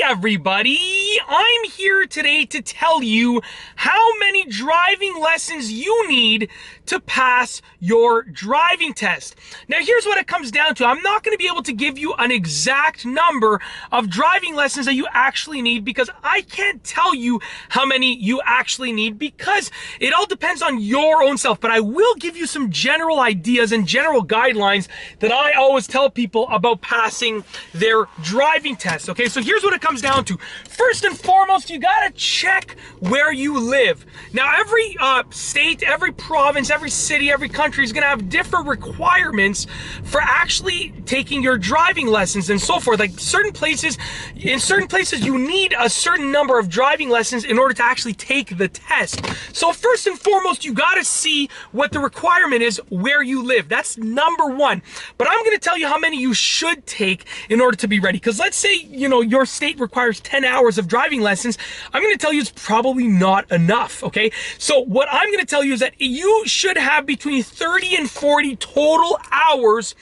Everybody, I'm here today to tell you how many driving lessons you need to pass your driving test. Now here's what it comes down to. I'm not going to be able to give you an exact number of driving lessons that you actually need because I can't tell you how many you actually need because it all depends on your own self, but I will give you some general ideas and general guidelines that I always tell people about passing their driving test. Okay, so here's what it comes down to. First and foremost, you gotta check where you live. Now, every state, every province, every city, every country is gonna have different requirements for actually taking your driving lessons and so forth. Like in certain places you need a certain number of driving lessons in order to actually take the test. So first and foremost, you gotta see what the requirement is where you live. That's number one. But I'm gonna tell you how many you should take in order to be ready. Because let's say, your state requires 10 hours of driving lessons. I'm going to tell you it's probably not enough, okay? So what I'm going to tell you is that you should have between 30 and 40 total hours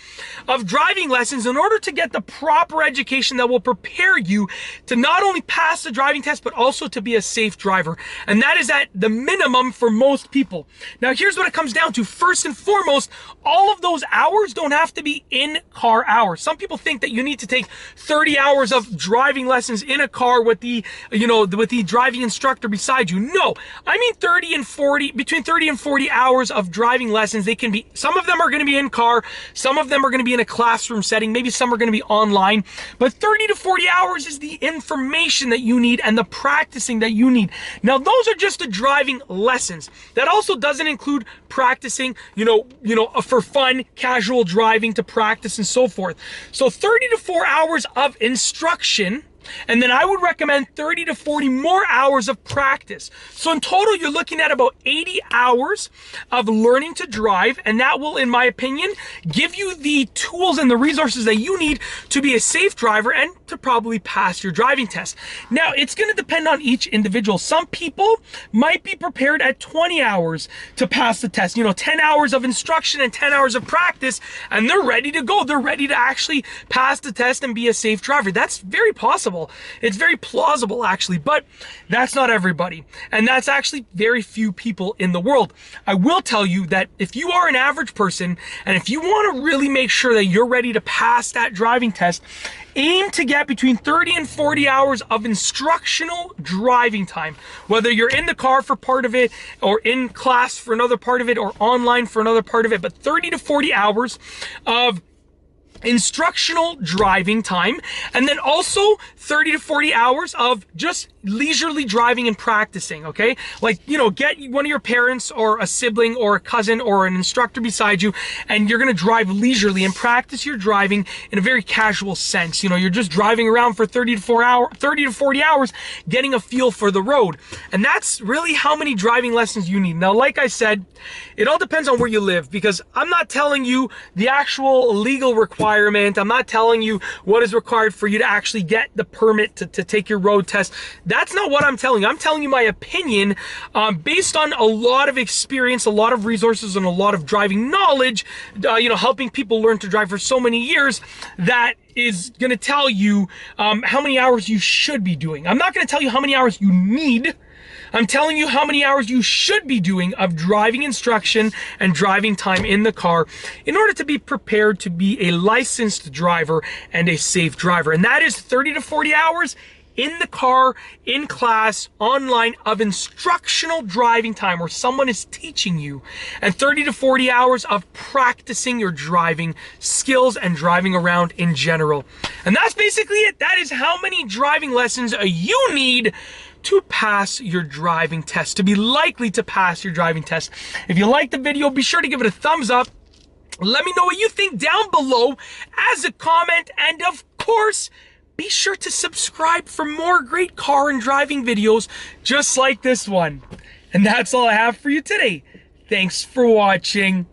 of driving lessons in order to get the proper education that will prepare you to not only pass the driving test, but also to be a safe driver. And that is at the minimum for most people. Now, here's what it comes down to. First and foremost, all of those hours don't have to be in-car hours. Some people think that you need to take 30 hours of driving lessons in a car with the driving instructor beside you. No, I mean between 30 and 40 hours of driving lessons. They can be, some of them are going to be in car, some of them are going to be in a classroom setting, maybe some are going to be online, but 30 to 40 hours is the information that you need and the practicing that you need. Now, those are just the driving lessons. That also doesn't include practicing, for fun, casual driving to practice and so forth. So 30 to 4 hours of instruction, and then I would recommend 30 to 40 more hours of practice. So in total, you're looking at about 80 hours of learning to drive, and that will, in my opinion, give you the tools and the resources that you need to be a safe driver and to probably pass your driving test. Now, it's going to depend on each individual. Some people might be prepared at 20 hours to pass the test, 10 hours of instruction and 10 hours of practice, and they're ready to go. They're ready to actually pass the test and be a safe driver. That's very possible. It's very plausible, actually, but that's not everybody. And that's actually very few people in the world. I will tell you that if you are an average person, and if you want to really make sure that you're ready to pass that driving test, aim to get between 30 and 40 hours of instructional driving time, whether you're in the car for part of it, or in class for another part of it, or online for another part of it, but 30 to 40 hours of instructional driving time, and then also 30 to 40 hours of just leisurely driving and practicing, okay? Like, get one of your parents or a sibling or a cousin or an instructor beside you, and you're gonna drive leisurely and practice your driving in a very casual sense. You're just driving around for 30 to 40 hours, getting a feel for the road. And that's really how many driving lessons you need. Now, like I said, it all depends on where you live, because I'm not telling you the actual legal requirement. I'm not telling you what is required for you to actually get the permit to take your road test. That's not what I'm telling you. I'm telling you my opinion based on a lot of experience, a lot of resources, and a lot of driving knowledge, helping people learn to drive for so many years, that is going to tell you how many hours you should be doing. I'm not going to tell you how many hours you need. I'm telling you how many hours you should be doing of driving instruction and driving time in the car in order to be prepared to be a licensed driver and a safe driver. And that is 30 to 40 hours in the car, in class, online, of instructional driving time where someone is teaching you, and 30 to 40 hours of practicing your driving skills and driving around in general. And that's basically it. That is how many driving lessons you need to pass your driving test, to be likely to pass your driving test. If you like the video, be sure to give it a thumbs up. Let me know what you think down below as a comment, and of course, be sure to subscribe for more great car and driving videos just like this one. And that's all I have for you today. Thanks for watching.